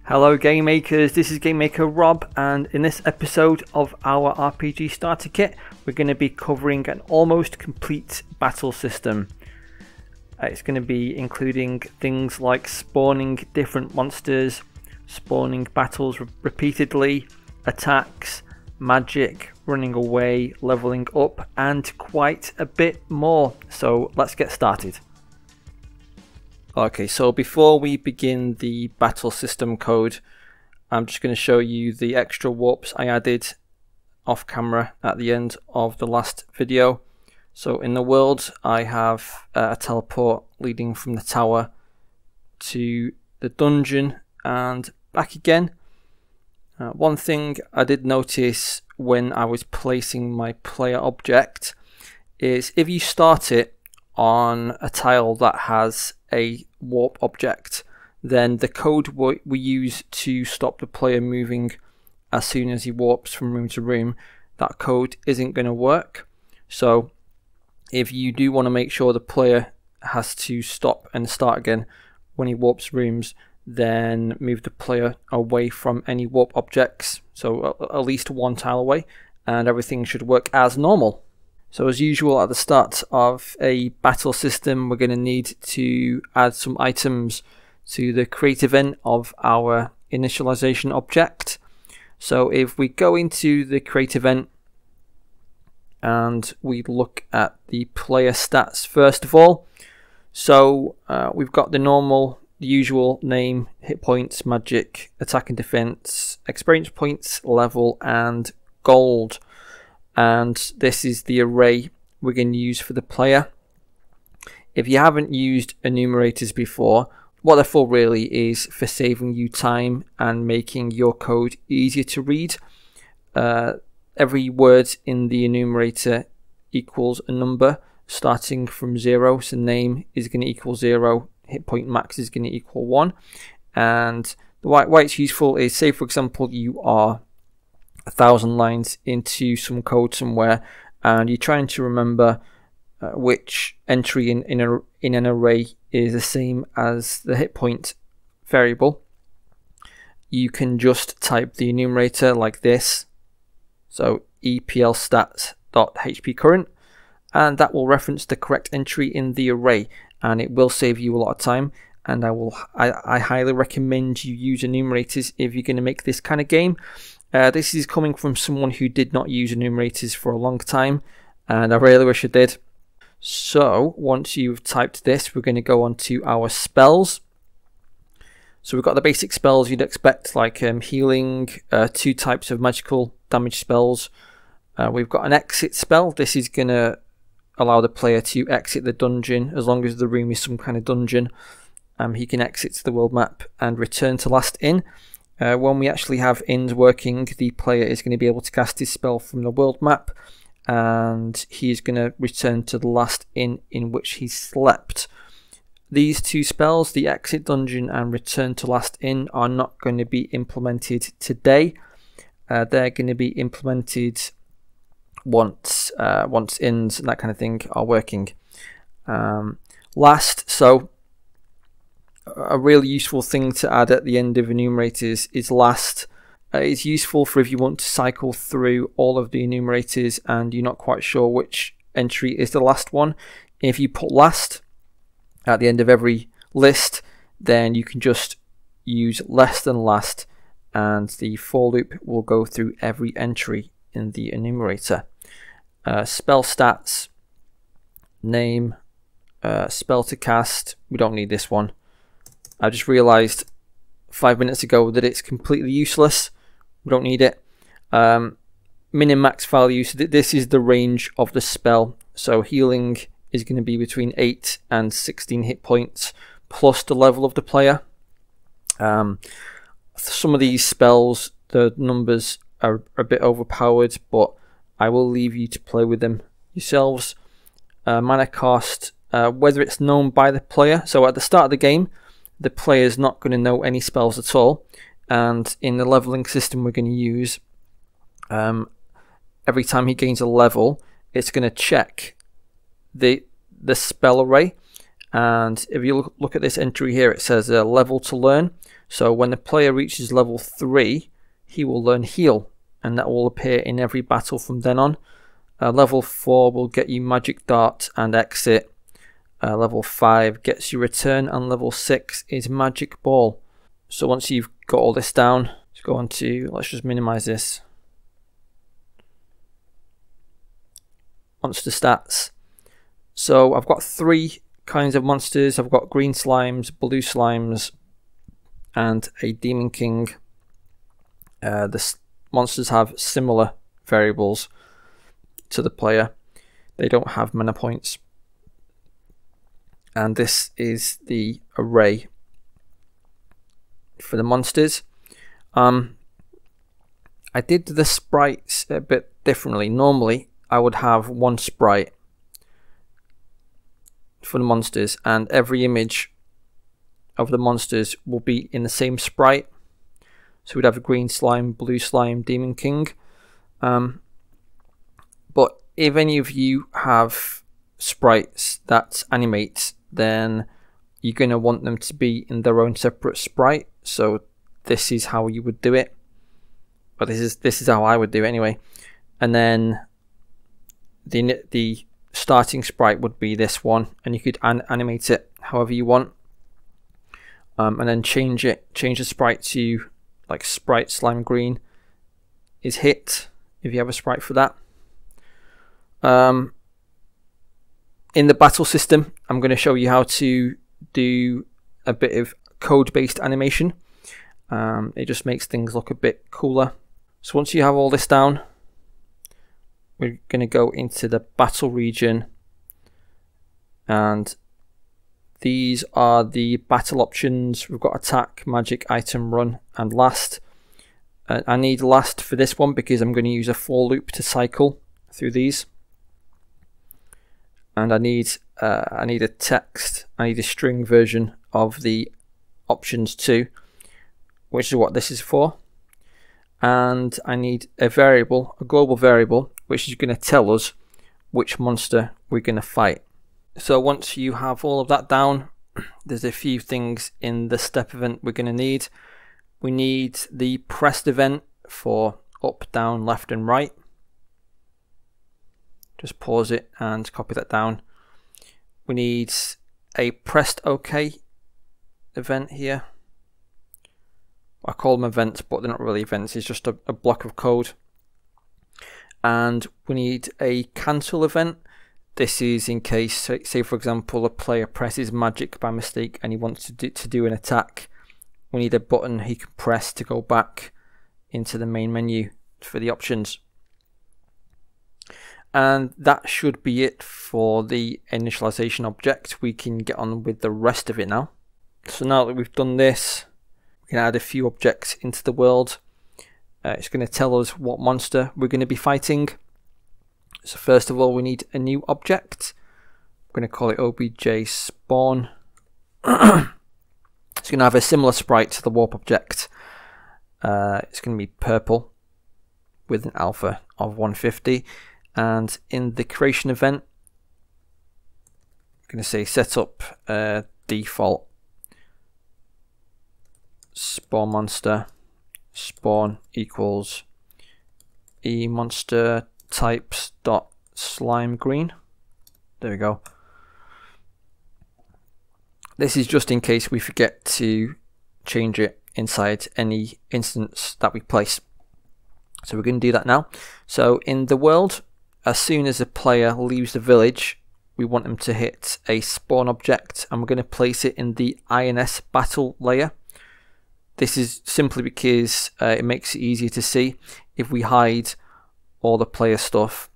Hello Game Makers, this is Game Maker Rob, and in this episode of our RPG starter kit we're going to be covering an almost complete battle system. It's going to be including things like spawning different monsters, spawning battles repeatedly, attacks, magic, running away, leveling up, and quite a bit more. So let's get started. Okay, so before we begin the battle system code, I'm just going to show you the extra warps I added off camera at the end of the last video. So in the world I have a teleport leading from the tower to the dungeon and back again. One thing I did notice when I was placing my player object is if you start it on a tile that has a warp object, then the code we use to stop the player moving as soon as he warps from room to room, that code isn't going to work. So if you do want to make sure the player has to stop and start again when he warps rooms, then move the player away from any warp objects, so at least one tile away, and everything should work as normal. So as usual, at the start of a battle system we're going to need to add some items to the create event of our initialization object. So if we go into the create event and we look at the player stats first of all, so we've got the usual name, hit points, magic, attack and defense, experience points, level, and gold. And this is the array we're going to use for the player. If you haven't used enumerators before, what they're for really is for saving you time and making your code easier to read. Every word in the enumerator equals a number starting from 0, so name is going to equal 0, hit point max is going to equal 1. And why it's useful is, say for example you are 1,000 lines into some code somewhere and you're trying to remember which entry in an array is the same as the hit point variable. You can just type the enumerator like this, so eplstats.hpcurrent, and that will reference the correct entry in the array, and it will save you a lot of time. And I highly recommend you use enumerators if you're going to make this kind of game. This is coming from someone who did not use enumerators for a long time, and I really wish I did. So once you've typed this, we're going to go on to our spells. So we've got the basic spells you'd expect, like healing, 2 types of magical damage spells. We've got an exit spell. This is going to allow the player to exit the dungeon as long as the room is some kind of dungeon. He can exit to the world map and return to last in. When we actually have inns working, the player is going to be able to cast his spell from the world map, and he is going to return to the last inn in which he slept. These 2 spells, the exit dungeon and return to last inn, are not going to be implemented today. They're going to be implemented once inns and that kind of thing are working. So a really useful thing to add at the end of enumerators is last. It's useful for if you want to cycle through all of the enumerators and you're not quite sure which entry is the last one. If you put last at the end of every list, then you can just use less than last and the for loop will go through every entry in the enumerator. Spell stats, name, spell to cast, we don't need this one. I just realized 5 minutes ago that it's completely useless. We don't need it. Min and max value, so this is the range of the spell. So healing is going to be between 8 and 16 hit points plus the level of the player. Some of these spells, the numbers are a bit overpowered, but I will leave you to play with them yourselves. Mana cost, whether it's known by the player. So at the start of the game, the player is not going to know any spells at all, and in the leveling system we're going to use, every time he gains a level, it's going to check the spell array And if you look at this entry here, it says level to learn. So when the player reaches level 3, he will learn heal, and that will appear in every battle from then on. Level 4 will get you magic dart and exit. Level 5 gets you return, and level 6 is magic ball. So once you've got all this down, let's go on to, let's just minimize this. Monster stats. So I've got 3 kinds of monsters. I've got green slimes, blue slimes, and a demon king. The monsters have similar variables to the player. They don't have mana points. And this is the array for the monsters. I did the sprites a bit differently. Normally I would have 1 sprite for the monsters, and every image of the monsters will be in the same sprite. So we'd have a green slime, blue slime, demon king. But if any of you have sprites that animate, then you're going to want them to be in their own separate sprite. So this is how you would do it. But this is how I would do it anyway. And then the starting sprite would be this one, and you could animate it however you want, and then change the sprite to like sprite slime green is hit if you have a sprite for that. In the battle system, I'm going to show you how to do a bit of code-based animation. It just makes things look a bit cooler. So once you have all this down, we're going to go into the battle region, and these are the battle options. We've got attack, magic, item, run, and last. I need last for this one because I'm going to use a for loop to cycle through these. And I need a text. I need a string version of the options too, which is what this is for. And I need a variable, a global variable, which is going to tell us which monster we're going to fight. So once you have all of that down, there's a few things in the step event we're going to need. We need the pressed event for up, down, left, and right. Just pause it and copy that down. We need a pressed OK event here. I call them events, but they're not really events. It's just a block of code. And we need a cancel event. This is in case, say for example, a player presses magic by mistake and he wants to do an attack. We need a button he can press to go back into the main menu for the options. And that should be it for the initialization object. We can get on with the rest of it now. So now that we've done this, we can add a few objects into the world. It's going to tell us what monster we're going to be fighting. So first of all, we need a new object. I'm going to call it obj spawn. It's going to have a similar sprite to the warp object. It's going to be purple with an alpha of 150. And in the creation event, I'm going to say set up default spawn monster spawn equals eMonster types dot slime green. There we go. This is just in case we forget to change it inside any instance that we place. So we're going to do that now. So in the world, as soon as a player leaves the village, we want them to hit a spawn object, and we're going to place it in the INS battle layer. This is simply because it makes it easier to see. If we hide all the player stuff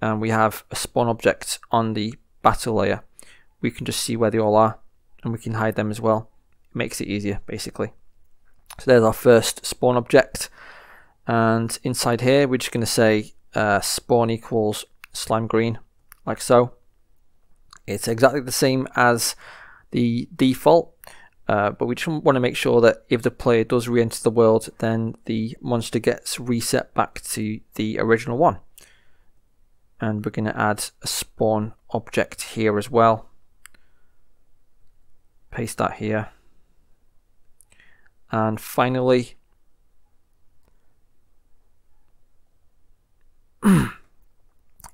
and we have a spawn object on the battle layer, we can just see where they all are, and we can hide them as well. It makes it easier, basically. So there's our first spawn object, and inside here we're just going to say spawn equals slime green, like so. It's exactly the same as the default, but we just want to make sure that if the player does re-enter the world, then the monster gets reset back to the original one. And we're going to add a spawn object here as well. paste that here. And finally,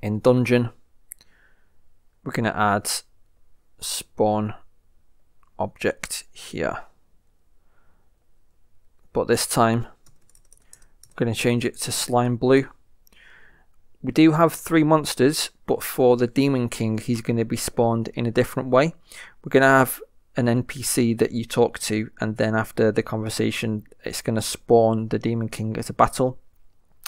in dungeon, we're going to add spawn object here. But this time, I'm going to change it to slime blue. We do have 3 monsters, but for the Demon King, he's going to be spawned in a different way. We're going to have an NPC that you talk to, and then after the conversation, it's going to spawn the Demon King as a battle.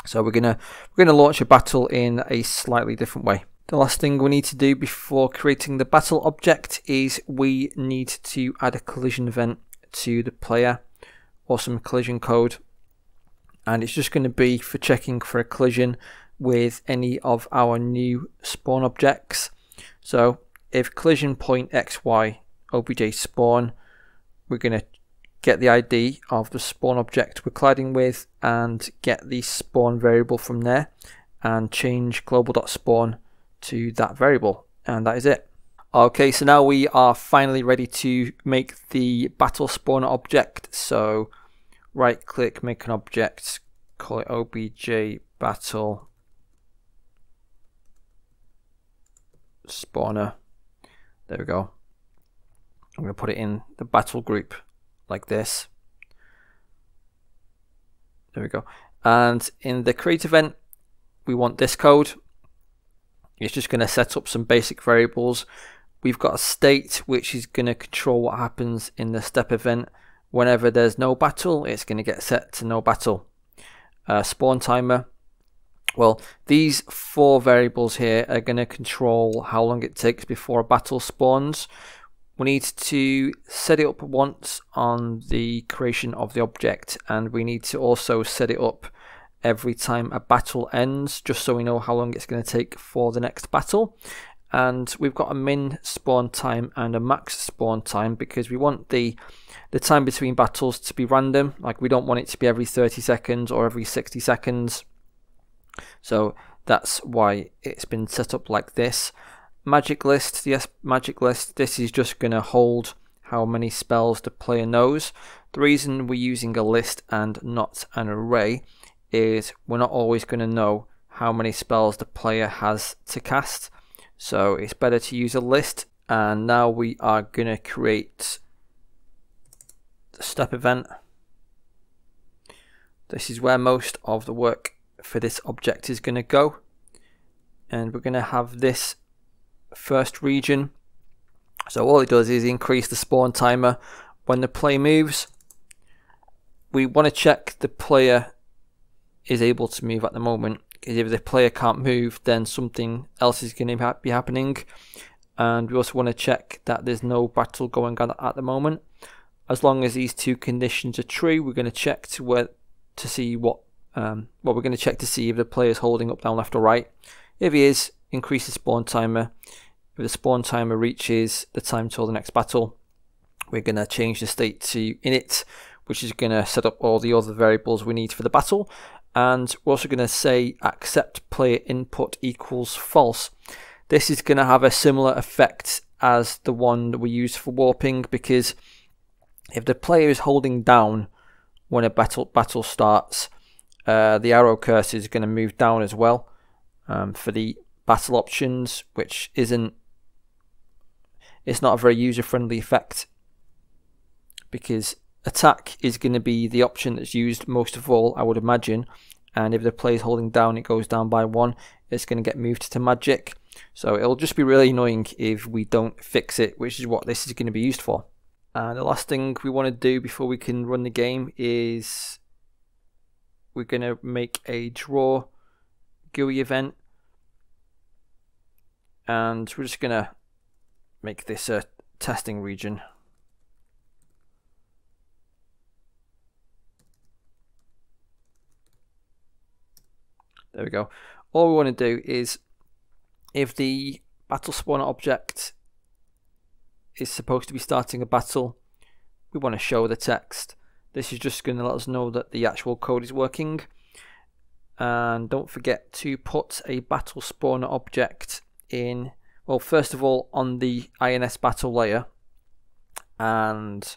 So we're going to launch a battle in a slightly different way. The last thing we need to do before creating the battle object is we need to add a collision event to the player, or some collision code, and it's just going to be for checking for a collision with any of our new spawn objects. So if collision point XY obj spawn, we're going to get the ID of the spawn object we're colliding with and get the spawn variable from there and change global.spawn to that variable, and that is it. Okay, so now we are finally ready to make the battle spawner object. So right click, make an object, call it obj battle spawner. There we go. I'm going to put it in the battle group like this. There we go. And in the create event, we want this code. It's just going to set up some basic variables. We've got a state which is going to control what happens in the step event. Whenever there's no battle, it's going to get set to no battle. Spawn timer. Well, these 4 variables here are going to control how long it takes before a battle spawns. We need to set it up once on the creation of the object, and we need to also set it up every time a battle ends, just so we know how long it's going to take for the next battle. And we've got a min spawn time and a max spawn time because we want the time between battles to be random. Like, we don't want it to be every 30 seconds or every 60 seconds. So that's why it's been set up like this. Magic list, yes, magic list. This is just going to hold how many spells the player knows. The reason we're using a list and not an array is we're not always going to know how many spells the player has to cast. So it's better to use a list. And now we are going to create the step event. This is where most of the work for this object is going to go, and we're going to have this first region. So all it does is increase the spawn timer when the player moves. We want to check the player is able to move at the moment, because if the player can't move, then something else is going to be happening. And we also want to check that there's no battle going on at the moment. As long as these 2 conditions are true, we're going to check to see what we're going to check to see if the player is holding up, down, left or right. If he is, increase the spawn timer. If the spawn timer reaches the time till the next battle, we're going to change the state to init, which is going to set up all the other variables we need for the battle. And we're also going to say accept player input equals false. This is going to have a similar effect as the one that we used for warping, because if the player is holding down when a battle starts, the arrow cursor is going to move down as well for the battle options, which it's not a very user-friendly effect, because attack is going to be the option that's used most of all, I would imagine, and if the player is holding down, it goes down by 1. It's going to get moved to magic, so it'll just be really annoying if we don't fix it, which is what this is going to be used for. And the last thing we want to do before we can run the game is we're going to make a draw GUI event, and we're just going to make this a testing region. There we go. All we want to do is, if the battle spawner object is supposed to be starting a battle, we want to show the text. This is just going to let us know that the actual code is working. And don't forget to put a battle spawner object in, well, first of all on the INS battle layer, and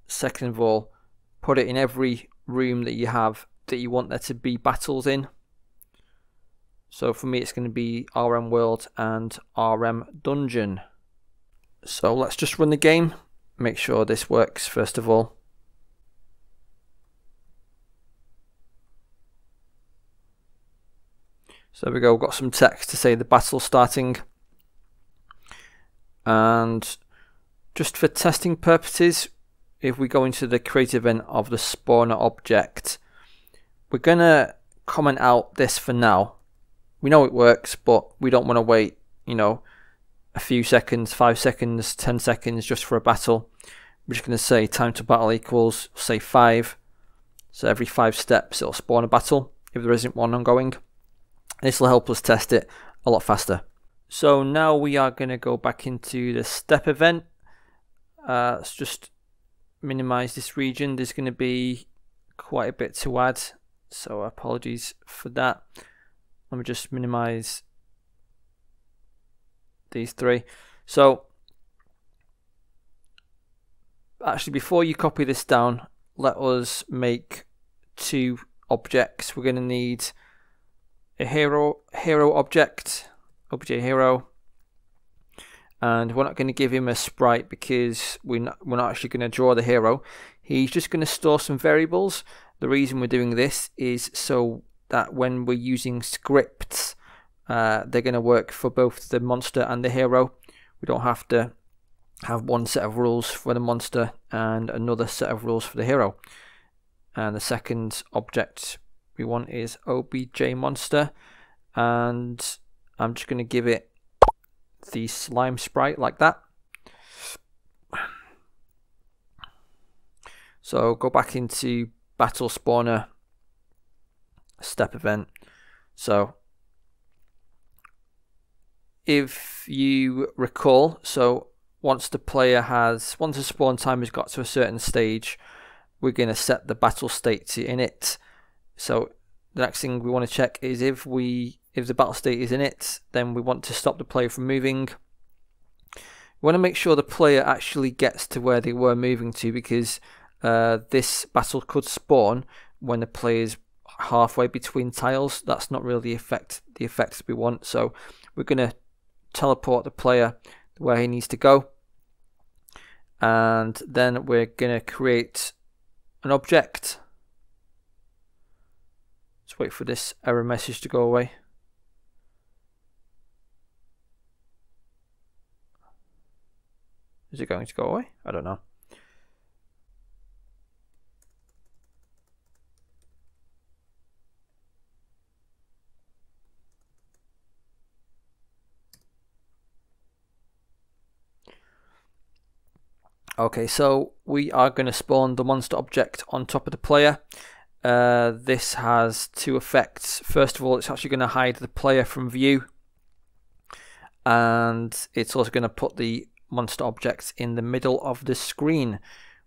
second of all, put it in every room that you have that you want there to be battles in. So for me it's going to be RM World and RM Dungeon. So let's just run the game, make sure this works first of all. So there we go, we've got some text to say the battle's starting. And just for testing purposes, if we go into the create event of the spawner object, we're going to comment out this for now. We know it works, but we don't want to wait, you know, a few seconds, 5 seconds, 10 seconds just for a battle. We're just going to say time to battle equals, say 5. So every 5 steps it'll spawn a battle if there isn't one ongoing. This will help us test it a lot faster. So now we are going to go back into the step event. Let's just minimize this region. There's going to be quite a bit to add, so apologies for that. Let me just minimize these 3. So actually, before you copy this down, let us make 2 objects. We're going to need a hero object, obj hero, and we're not going to give him a sprite because we're not actually going to draw the hero. He's just going to store some variables. The reason we're doing this is so that when we're using scripts, they're going to work for both the monster and the hero. We don't have to have one set of rules for the monster and another set of rules for the hero. And the second object we want is obj monster, and I'm just going to give it the slime sprite like that. So go back into battle spawner step event. So if you recall, so once the spawn time has got to a certain stage, we're going to set the battle state to init. So the next thing we want to check is if the battle state is init, then we want to stop the player from moving. We want to make sure the player actually gets to where they were moving to, because this battle could spawn when the player's halfway between tiles. That's not really the effect we want. So we're going to teleport the player where he needs to go, and then we're going to create an object. Let's wait for this error message to go away. Is it going to go away? I don't know. Okay, so we are going to spawn the monster object on top of the player. This has 2 effects. First of all, it's actually going to hide the player from view, and it's also going to put the monster objects in the middle of the screen,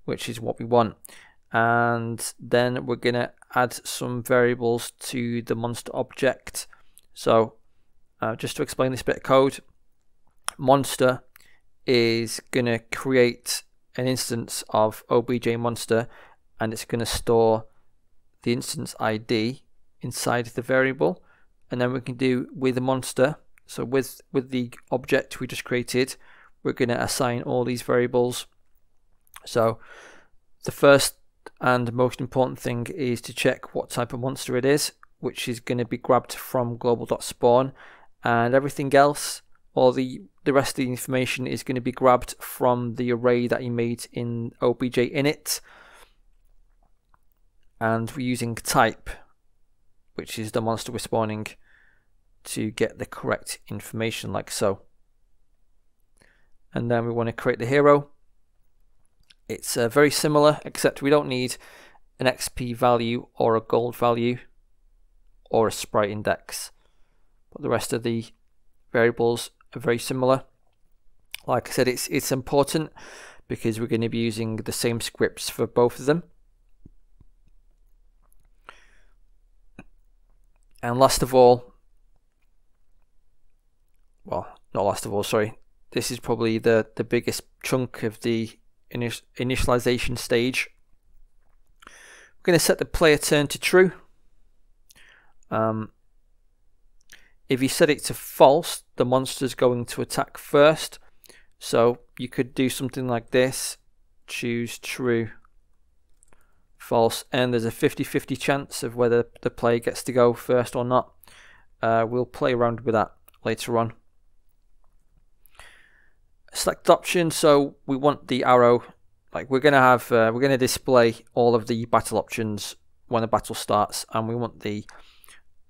which is what we want. And then we're going to add some variables to the monster object. So just to explain this bit of code, monster is going to create an instance of obj monster, and it's going to store the instance ID inside the variable. And then we can do with the monster, so with the object we just created, we're going to assign all these variables. So the first and most important thing is to check what type of monster it is, which is going to be grabbed from global.spawn, and everything else, or the rest of the information, is going to be grabbed from the array that you made in obj init. And we're using type, which is the monster we're spawning, to get the correct information like so. And then we want to create the hero. It's very similar, except we don't need an XP value or a gold value or a sprite index, but the rest of the variables are very similar. Like I said, it's important because we're going to be using the same scripts for both of them. And last of all, well, not last of all, sorry, this is probably the biggest chunk of the initialization stage. We're going to set the player turn to true. If you set it to false, the monster is going to attack first. So you could do something like this, choose true, false, and there's a 50-50 chance of whether the player gets to go first or not. We'll play around with that later on. Select option, so we want the arrow, like we're gonna display all of the battle options when the battle starts, and we want the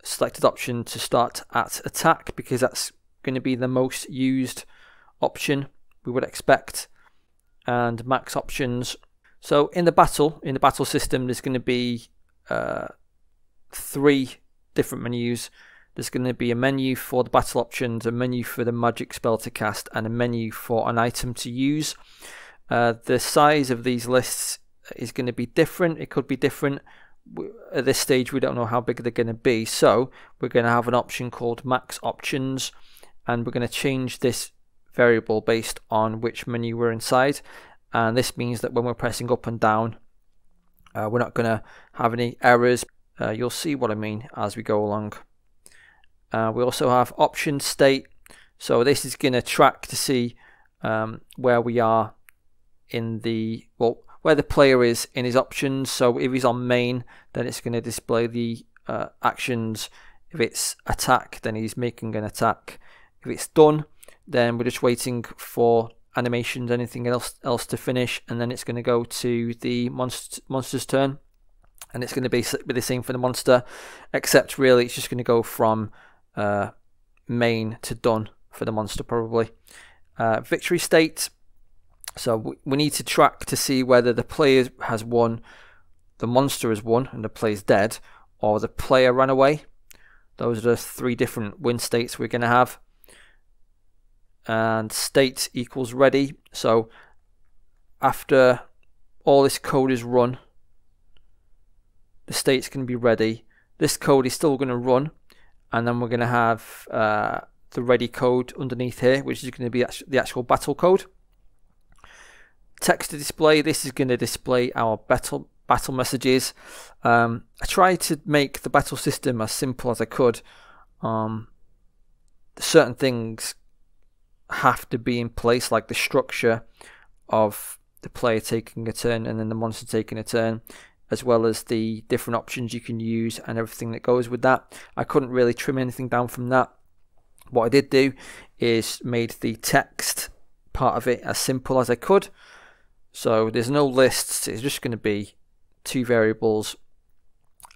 selected option to start at attack because that's going to be the most used option we would expect, and max options. So in the battle system, there's going to be 3 different menus. There's going to be a menu for the battle options, a menu for the magic spell to cast, and a menu for an item to use. The size of these lists is going to be different. It could be different. At this stage, we don't know how big they're going to be, so we're going to have an option called max options, and we're going to change this variable based on which menu we're inside. And this means that when we're pressing up and down, we're not going to have any errors. You'll see what I mean as we go along. We also have option state, so this is going to track to see where we are in the, well, where the player is in his options. So if he's on main, then it's going to display the actions. If it's attack, then he's making an attack. If it's done, then we're just waiting for animations, anything else to finish, and then it's going to go to the monster's turn, and it's going to be the same for the monster, except really it's just going to go from main to done for the monster probably. Victory state, so we need to track to see whether the player has won, the monster has won and the player's dead, or the player ran away. Those are the 3 different win states we're going to have. And state equals ready, so after all this code is run, the state's going to be ready. This code is still going to run, and then we're going to have the ready code underneath here, which is going to be the actual battle code. Text to display, this is going to display our battle messages. I tried to make the battle system as simple as I could. Certain things have to be in place, like the structure of the player taking a turn and then the monster taking a turn, as well as the different options you can use and everything that goes with that. I couldn't really trim anything down from that. What I did do is made the text part of it as simple as I could. So there's no lists, it's just going to be 2 variables,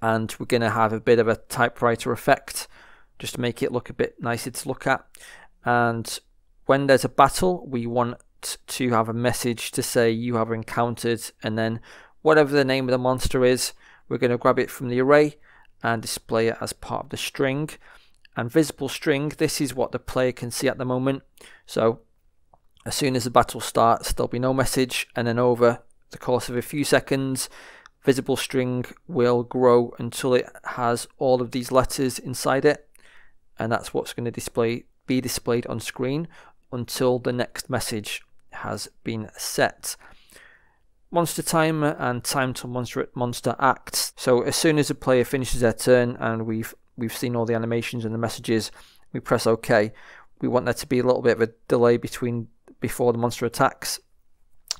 and we're going to have a bit of a typewriter effect just to make it look a bit nicer to look at. And when there's a battle, we want to have a message to say you have encountered, and then whatever the name of the monster is, we're going to grab it from the array and display it as part of the string. And visible string, this is what the player can see at the moment. So as soon as the battle starts, there'll be no message, and then over the course of a few seconds, visible string will grow until it has all of these letters inside it, and that's what's going to be displayed on screen until the next message has been set. Monster timer and time till monster acts. So as soon as the player finishes their turn and we've seen all the animations and the messages, we press OK. We want there to be a little bit of a delay before the monster attacks.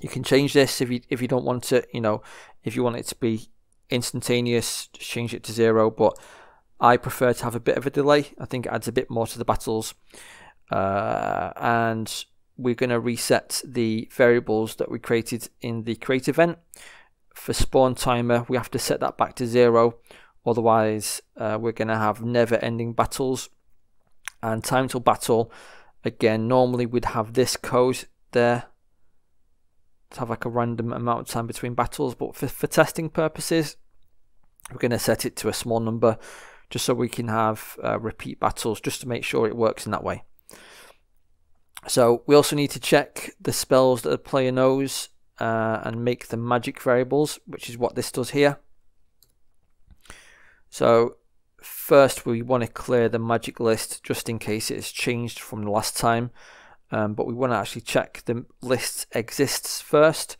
You can change this if you don't want it, if you want it to be instantaneous, just change it to 0, but I prefer to have a bit of a delay. I think it adds a bit more to the battles. And we're going to reset the variables that we created in the create event. For spawn timer, we have to set that back to 0, otherwise we're going to have never ending battles. And time till battle, again, normally we'd have this code there to have like a random amount of time between battles, but for testing purposes, we're going to set it to a small number just so we can have repeat battles, just to make sure it works in that way. So we also need to check the spells that the player knows and make them magic variables, which is what this does here. So first we want to clear the magic list just in case it's changed from the last time. but we want to actually check the list exists first,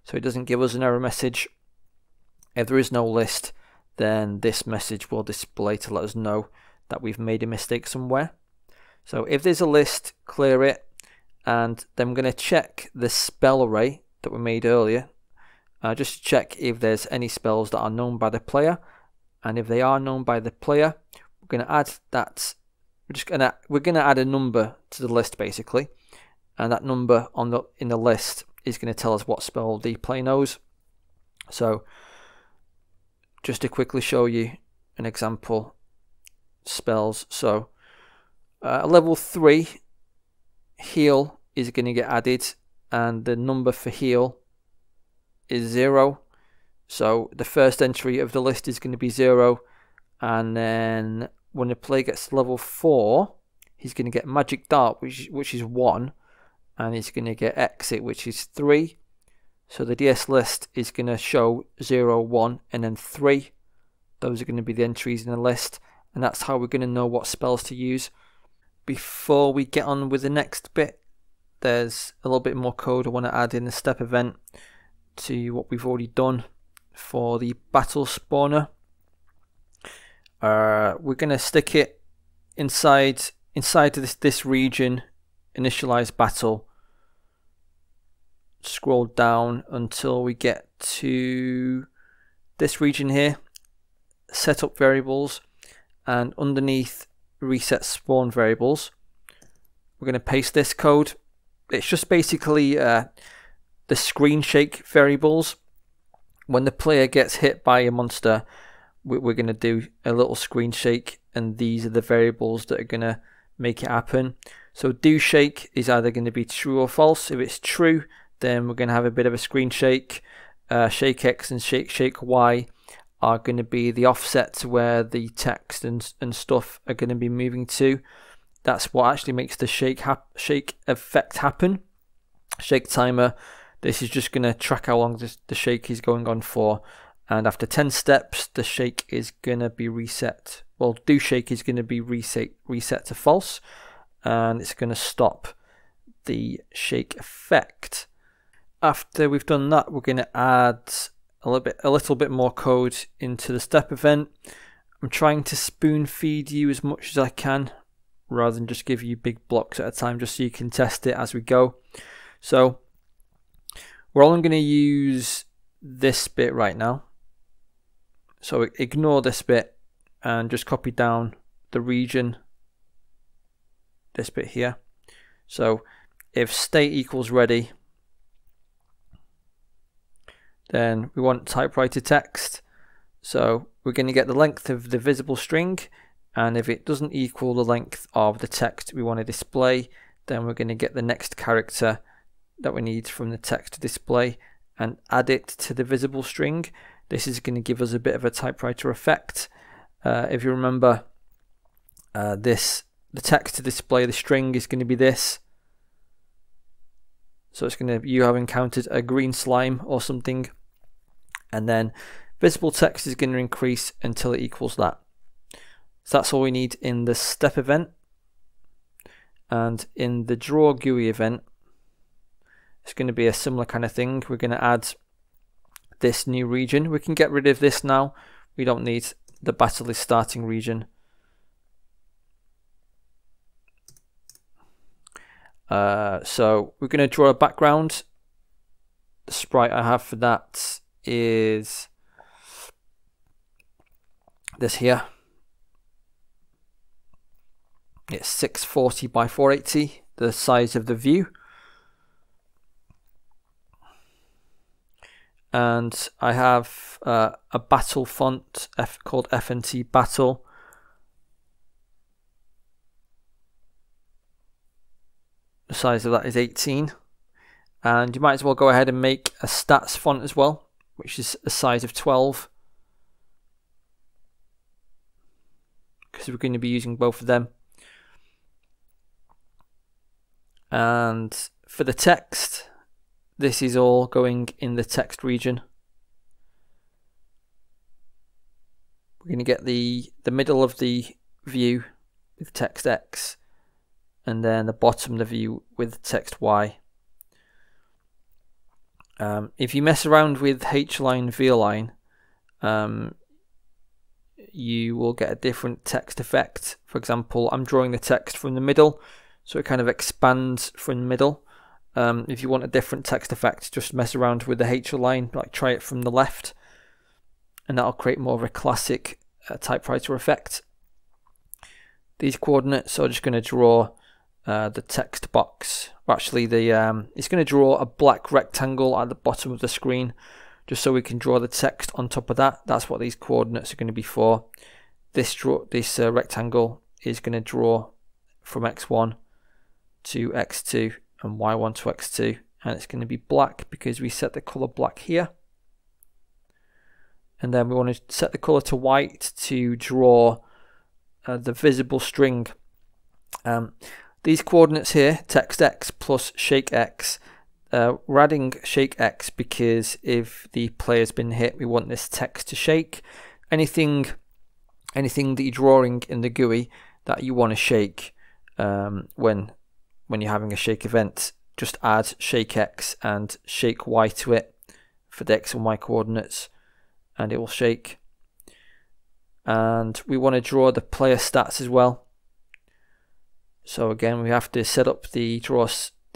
so it doesn't give us an error message. If there is no list, then this message will display to let us know that we've made a mistake somewhere. So if there's a list, clear it, and then we're going to check the spell array that we made earlier, just to check if there's any spells that are known by the player. And if they are known by the player, we're going to add that. We're going to add a number to the list basically, and that number in the list is going to tell us what spell the player knows. So just to quickly show you an example, spells. So level 3 heal is going to get added, and the number for heal is 0. So the first entry of the list is going to be 0, and then when the player gets to level 4, he's going to get Magic Dart, which is 1, and he's going to get Exit, which is 3. So the DS list is going to show 0, 1, and then 3. Those are going to be the entries in the list, and that's how we're going to know what spells to use. Before we get on with the next bit, there's a little bit more code I want to add in the step event to what we've already done for the battle spawner. We're going to stick it inside this region, initialize battle. Scroll down until we get to this region here, set up variables, and underneath reset spawn variables, we're going to paste this code. It's just basically the screen shake variables. When the player gets hit by a monster, we're going to do a little screen shake, and these are the variables that are going to make it happen. So do shake is either going to be true or false. If it's true, then we're going to have a bit of a screen shake. Shake X and shake Y are going to be the offset to where the text and stuff are going to be moving to. That's what actually makes the shake effect happen. Shake timer, this is just going to track how long the shake is going on for, and after 10 steps the shake is going to be reset. Well, do shake is going to be reset to false, and it's going to stop the shake effect. After we've done that, we're going to add a little bit more code into the step event. I'm trying to spoon feed you as much as I can, rather than just give you big blocks at a time, just so you can test it as we go. So we're only going to use this bit right now. So ignore this bit and just copy down the region, this bit here. So if state equals ready, then we want typewriter text. So we're going to get the length of the visible string, and if it doesn't equal the length of the text we want to display, then we're going to get the next character that we need from the text to display and add it to the visible string. This is going to give us a bit of a typewriter effect. If you remember, the text to display the string is going to be this. So it's going to, you have encountered a green slime or something, and then visible text is going to increase until it equals that. So that's all we need in the step event. And in the draw GUI event, it's going to be a similar kind of thing. We're going to add this new region. We can get rid of this now. We don't need the battle is starting region. So we're going to draw a background. The sprite I have for that is this here. It's 640 by 480, the size of the view. And I have a battle font called FNT Battle. The size of that is 18. And you might as well go ahead and make a stats font as well, which is a size of 12. Because we're going to be using both of them. And for the text, this is all going in the text region. We're going to get the middle of the view with text X, and then the bottom the view with text Y. If you mess around with H-line, V-line, you will get a different text effect. For example, I'm drawing the text from the middle, so it kind of expands from the middle. If you want a different text effect, just mess around with the H-line, like try it from the left, and that'll create more of a classic typewriter effect. These coordinates, so I'm just going to draw the text box. Actually, it's going to draw a black rectangle at the bottom of the screen, just so we can draw the text on top of that. That's what these coordinates are going to be for. This rectangle is going to draw from x1 to x2 and y1 to x2, and it's going to be black because we set the color black here. And then we want to set the color to white to draw the visible string. These coordinates here, text x plus shake x, we're adding shake x because if the player's been hit, we want this text to shake. Anything that you're drawing in the GUI that you want to shake when you're having a shake event, just add shake x and shake y to it for the x and y coordinates, and it will shake. And we want to draw the player stats as well. So again, we have to set up the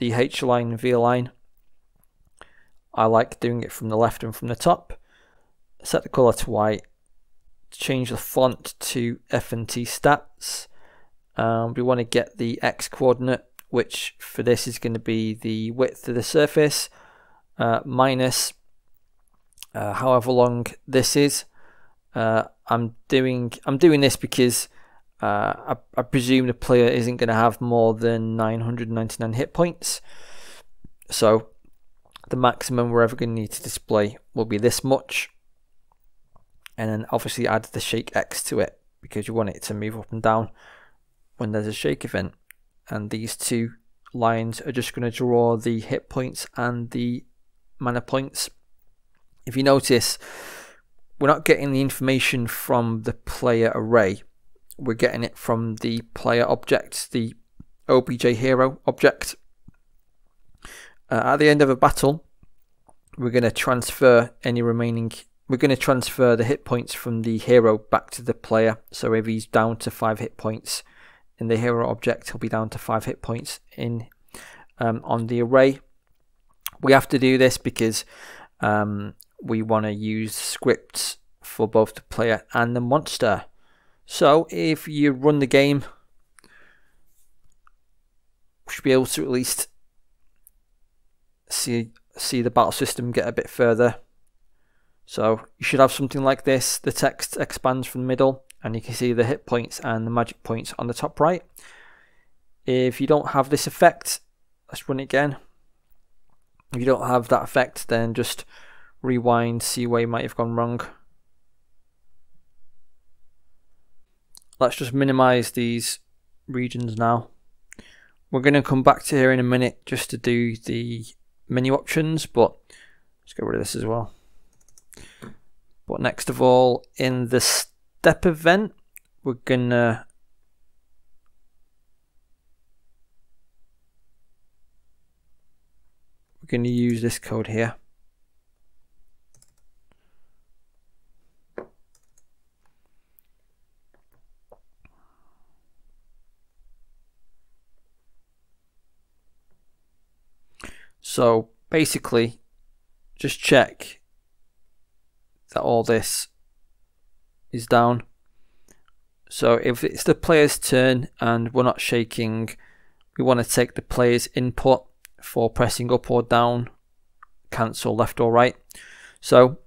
H-line and V-line. I like doing it from the left and from the top. Set the color to white. Change the font to F&T stats. We want to get the X coordinate, which for this is going to be the width of the surface minus however long this is. I'm doing this because I presume the player isn't going to have more than 999 hit points. So the maximum we're ever going to need to display will be this much. And then obviously add the shake X to it because you want it to move up and down when there's a shake event. And these two lines are just going to draw the hit points and the mana points. If you notice, we're not getting the information from the player array. We're getting it from the player object, the OBJ hero object. At the end of a battle, we're going to transfer the hit points from the hero back to the player. So if he's down to 5 hit points in the hero object, he'll be down to 5 hit points on the array. We have to do this because we want to use scripts for both the player and the monster. So if you run the game, we should be able to at least see the battle system get a bit further. So you should have something like this. The text expands from the middle and you can see the hit points and the magic points on the top right. If you don't have this effect, let's run it again. If you don't have that effect, then just rewind, see where you might have gone wrong. Let's just minimize these regions now. We're going to come back to here in a minute just to do the menu options, but let's get rid of this as well. But next of all, in the step event, we're gonna use this code here. So basically, just check that all this is down. So if it's the player's turn and we're not shaking, we want to take the player's input for pressing up or down, cancel left or right. So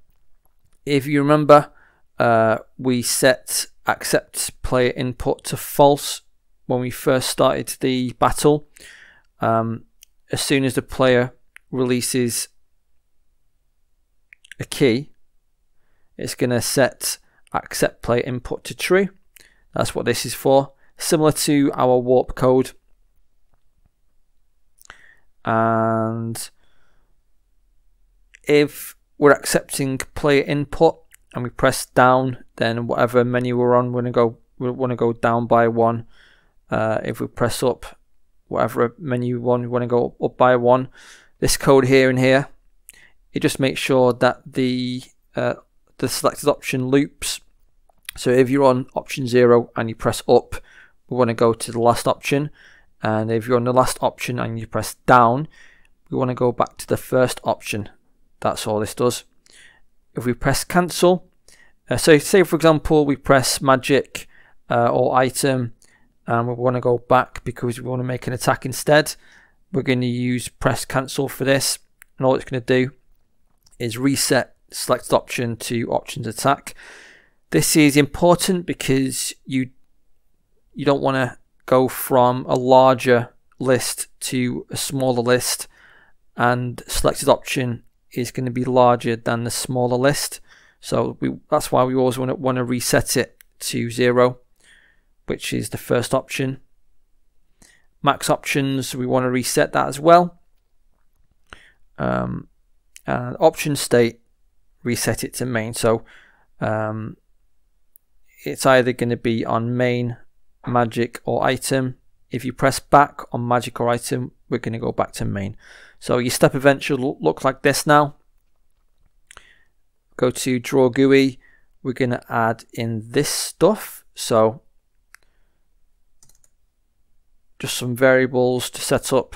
if you remember, we set accept player input to false when we first started the battle. As soon as the player releases a key, it's going to set accept player input to true. That's what this is for. Similar to our warp code. And if we're accepting player input and we press down, then whatever menu we're on, we want to go down by 1. If we press up, whatever menu we want to go up by one. This code here and here, it just makes sure that the selected option loops. So if you're on option 0 and you press up, we want to go to the last option, and if you're on the last option and you press down, we want to go back to the first option. That's all this does. If we press cancel, so say for example we press magic or item, and we want to go back because we want to make an attack instead, we're going to use press cancel for this, and all it's going to do is reset selected option to options attack. This is important because you don't want to go from a larger list to a smaller list, and selected option is going to be larger than the smaller list. So that's why we always want to reset it to 0, which is the first option. Max options, we want to reset that as well. And option state, reset it to main. So it's either going to be on main, magic or item. If you press back on magic or item, we're going to go back to main. So your step event should look like this now. Go to draw GUI, we're going to add in this stuff. So just some variables to set up.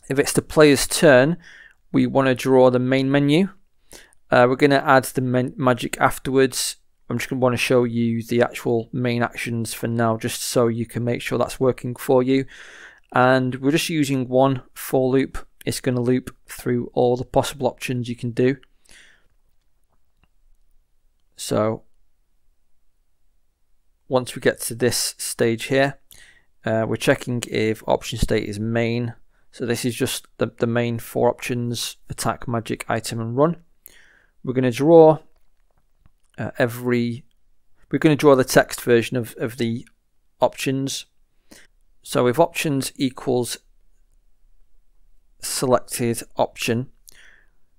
If it's the player's turn, we want to draw the main menu. We're going to add the magic afterwards. I'm just going to want to show you the actual main actions for now, just so you can make sure that's working for you. And we're just using one for loop. It's going to loop through all the possible options you can do. So once we get to this stage here, we're checking if option state is main. So this is just the main 4 options: attack, magic, item and run. We're going to draw we're going to draw the text version of the options. So if options equals selected option,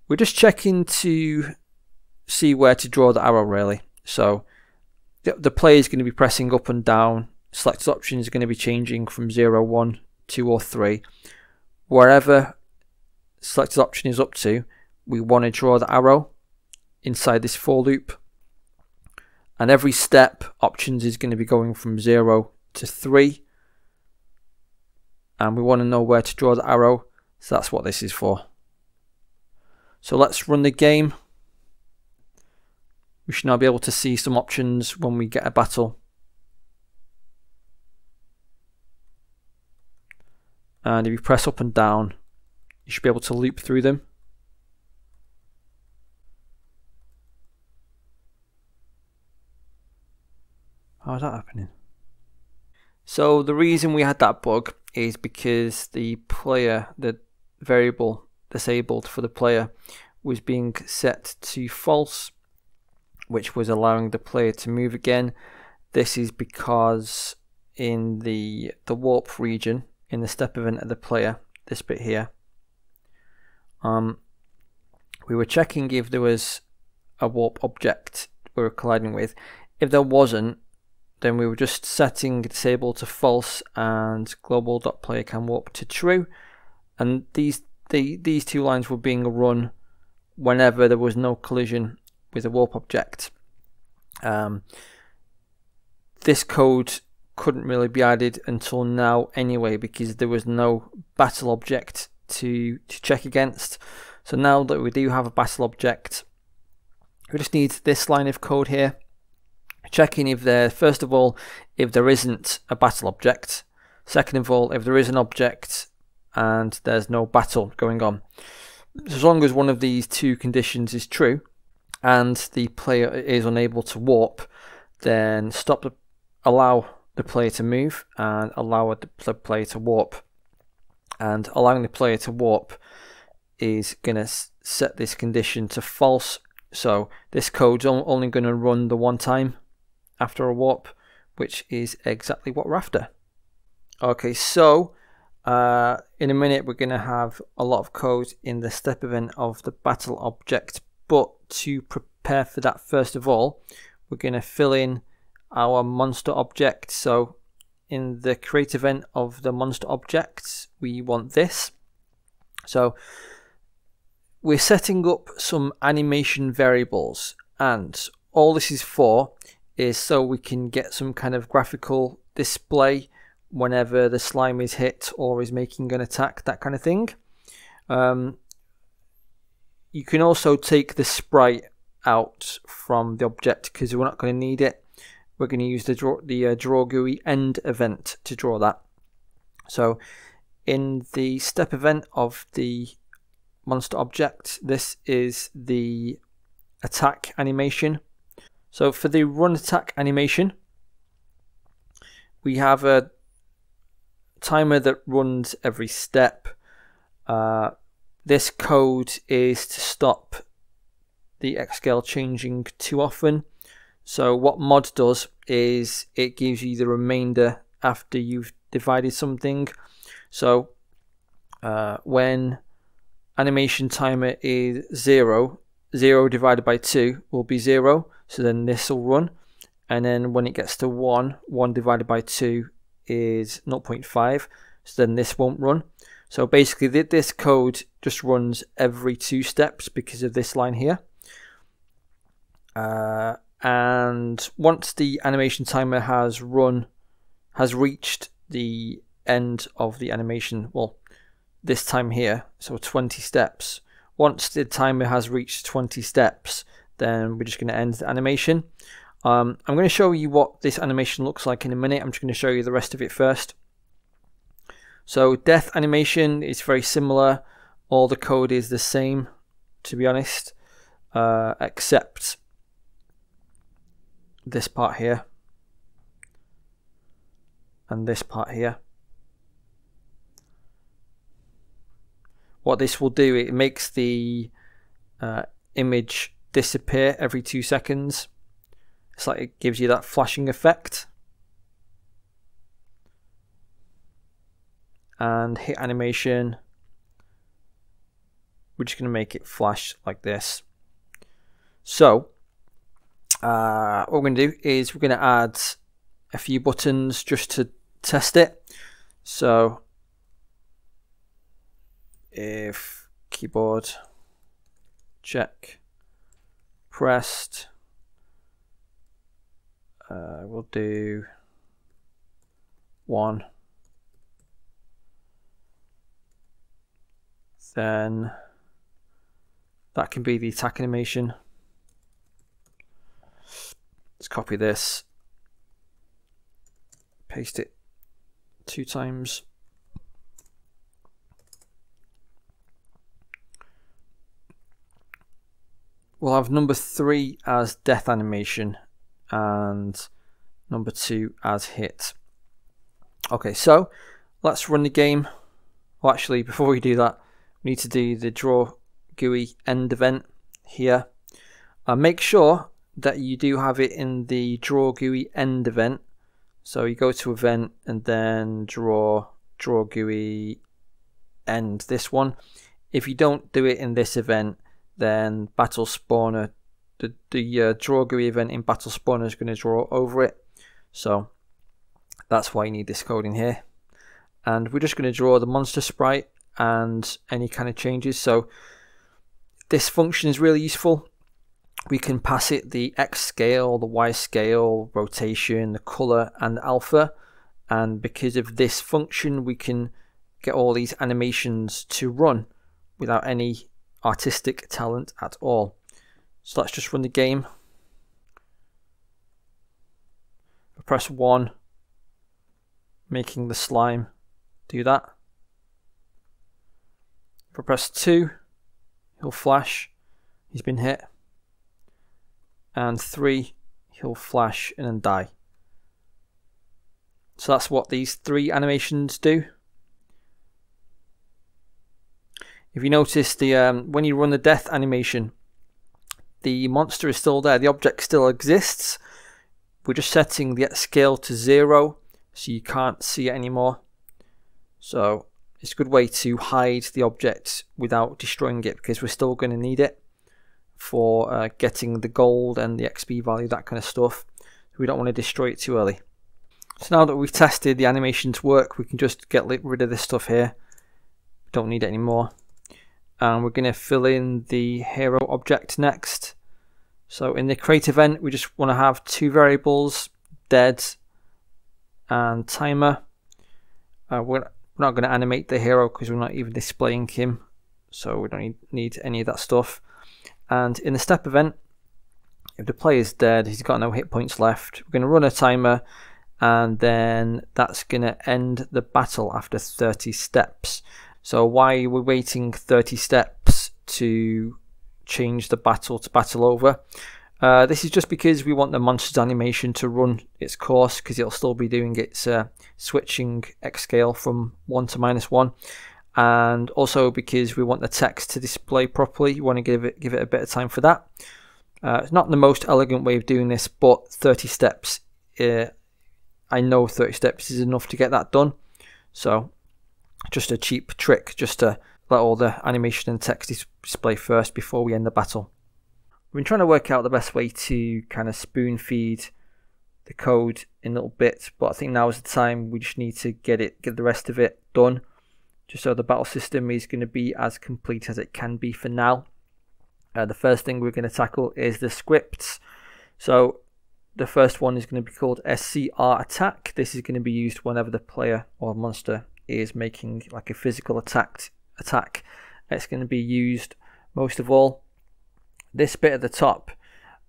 we're just checking to see where to draw the arrow really. So the player is going to be pressing up and down. Selected option is going to be changing from 0, 1, 2 or 3. Wherever selected option is up to, we want to draw the arrow inside this for loop. And every step, options is going to be going from 0 to 3. And we want to know where to draw the arrow. So that's what this is for. So let's run the game. We should now be able to see some options when we get a battle. And if you press up and down, you should be able to loop through them. How is that happening? So the reason we had that bug is because the player, the variable disabled for the player, was being set to false, which was allowing the player to move again. This is because in the warp region, in the step event of the player, this bit here, we were checking if there was a warp object we were colliding with. If there wasn't, then we were just setting disable to false and global.playerCanWarp to true, and these 2 lines were being run whenever there was no collision with a warp object. This code couldn't really be added until now anyway, because there was no battle object to check against. So now that we do have a battle object, we just need this line of code here, checking if there, first of all, if there isn't a battle object, second of all, if there is an object and there's no battle going on. So as long as one of these 2 conditions is true and the player is unable to warp, then allow the player to move and allow the player to warp. And allowing the player to warp is going to set this condition to false. So this code's only going to run the one time after a warp, which is exactly what we're after. Okay, so in a minute we're going to have a lot of code in the step event of the battle object, but to prepare for that, first of all, we're going to fill in our monster object. So in the create event of the monster objects, we want this. So we're setting up some animation variables, and all this is for is so we can get some kind of graphical display whenever the slime is hit or is making an attack, that kind of thing. You can also take the sprite out from the object because we're not going to need it. We're going to use the draw GUI end event to draw that. So in the step event of the monster object, this is the attack animation. So for the run attack animation, we have a timer that runs every step. This code is to stop the X scale changing too often. So what mod does is it gives you the remainder after you've divided something. So when animation timer is 0, 0 divided by 2 will be 0, so then this will run, and then when it gets to 1, 1 divided by 2 is 0.5, so then this won't run. So basically this code just runs every 2 steps because of this line here. And once the animation timer has reached the end of the animation, well, this time here, so 20 steps. Once the timer has reached 20 steps, then we're just going to end the animation. I'm going to show you what this animation looks like in a minute. I'm just going to show you the rest of it first. So death animation is very similar. All the code is the same, to be honest, except this part here and this part here. What this will do, it makes the image disappear every 2 seconds. It's like it gives you that flashing effect. And hit animation, we're just going to make it flash like this. So what we're going to do is we're going to add a few buttons just to test it. So if keyboard check pressed, we'll do 1, then that can be the attack animation. Let's copy this, paste it 2 times. We'll have number 3 as death animation and number 2 as hit. Okay, so let's run the game. Well, actually, before we do that, we need to do the draw GUI end event here. Make sure that you do have it in the draw GUI end event. So you go to event and then draw GUI end, this one. If you don't do it in this event, then battle spawner, the draw GUI event in battle spawner is going to draw over it. So that's why you need this code in here. And we're just going to draw the monster sprite and any kind of changes. So this function is really useful. We can pass it the X scale, the Y scale, rotation, the color, and alpha. And because of this function, we can get all these animations to run without any artistic talent at all. So let's just run the game. Press 1, making the slime do that. If I press 2, he'll flash, he's been hit. And 3, he'll flash and then die. So that's what these 3 animations do. If you notice, the when you run the death animation, the monster is still there, the object still exists. We're just setting the scale to 0, so you can't see it anymore. So it's a good way to hide the object without destroying it, because we're still going to need it for getting the gold and the XP value, that kind of stuff. We don't want to destroy it too early. So now that we've tested the animations work, we can just get rid of this stuff here. Don't need it anymore. And we're going to fill in the hero object next. So in the create event, we just want to have two variables, dead and timer. We're not going to animate the hero because we're not even displaying him, so we don't need any of that stuff. And in the step event, if the player is dead, he's got no hit points left, we're going to run a timer, and then that's going to end the battle after 30 steps. So why we're waiting 30 steps to change the battle to battle over? This is just because we want the monster's animation to run its course, because it'll still be doing its switching X scale from 1 to -1, and also because we want the text to display properly. You want to give it a bit of time for that. It's not the most elegant way of doing this, but 30 steps, I know 30 steps is enough to get that done. So just a cheap trick, just to let all the animation and text display first before we end the battle. We've been trying to work out the best way to kind of spoon feed the code in little bits, but I think now is the time. We just need to get the rest of it done, just so the battle system is going to be as complete as it can be for now. The first thing we're going to tackle is the scripts. So the first one is going to be called Scr Attack. This is going to be used whenever the player or monster is making like a physical attack. It's going to be used most of all. This bit at the top,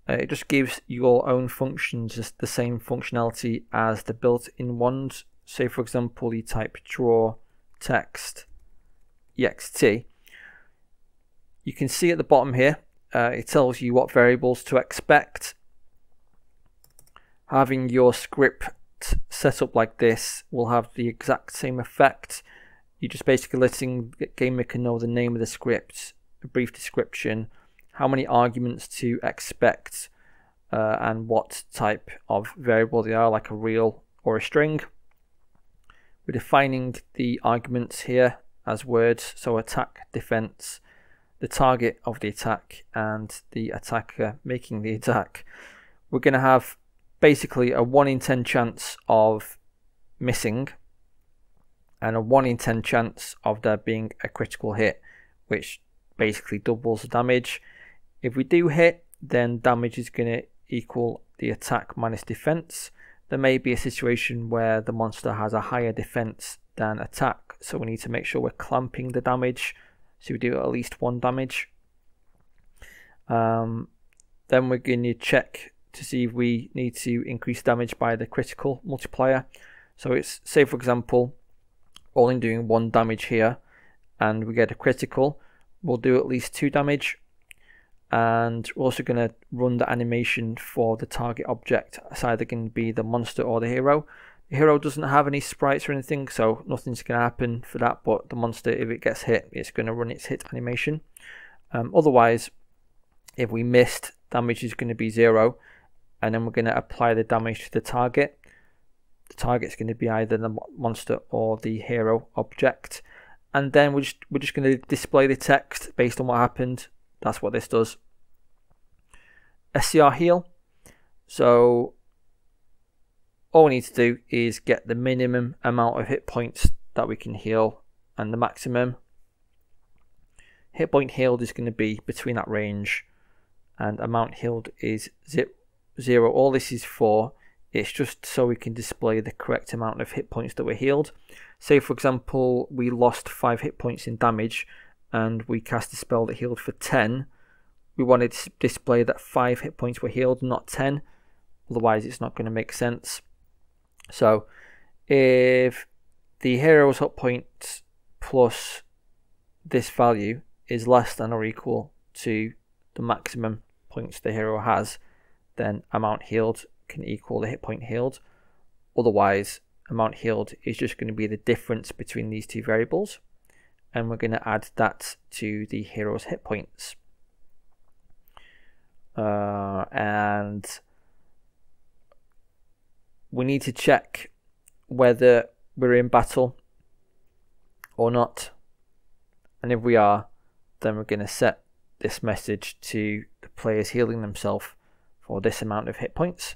it just gives your own functions just the same functionality as the built-in ones. Say for example you type draw text ext. You can see at the bottom here, it tells you what variables to expect. Having your script set up like this will have the exact same effect. You're just basically letting GameMaker know the name of the script, a brief description, how many arguments to expect, and what type of variable they are, like a real or a string. We're defining the arguments here as words, so attack, defense, the target of the attack, and the attacker making the attack. We're going to have basically a 1 in 10 chance of missing and a 1 in 10 chance of there being a critical hit, which basically doubles the damage. If we do hit, then damage is going to equal the attack minus defense. There may be a situation where the monster has a higher defense than attack, so we need to make sure we're clamping the damage, so we do at least 1 damage. Then we're going to check to see if we need to increase damage by the critical multiplier. So it's, say for example, only doing 1 damage here and we get a critical, we'll do at least 2 damage. And we're also going to run the animation for the target object. It's either going to be the monster or the hero. The hero doesn't have any sprites or anything, so nothing's going to happen for that, but the monster, if it gets hit, it's going to run its hit animation. Otherwise, if we missed, damage is going to be 0, and then we're going to apply the damage to the target. The target's going to be either the monster or the hero object, and then we're just going to display the text based on what happened. That's what this does. Scr heal. So all we need to do is get the minimum amount of hit points that we can heal and the maximum. Hit point healed is going to be between that range, and amount healed is 0. All this is for, it's just so we can display the correct amount of hit points that were healed. Say for example we lost 5 hit points in damage and we cast a spell that healed for 10. We wanted to display that 5 hit points were healed, not 10. Otherwise it's not going to make sense. So if the hero's hit points plus this value is less than or equal to the maximum points the hero has, then amount healed can equal the hit point healed. Otherwise, amount healed is just going to be the difference between these two variables, and we're going to add that to the hero's hit points. And we need to check whether we're in battle or not, and if we are, then we're going to set this message to the players healing themselves for this amount of hit points.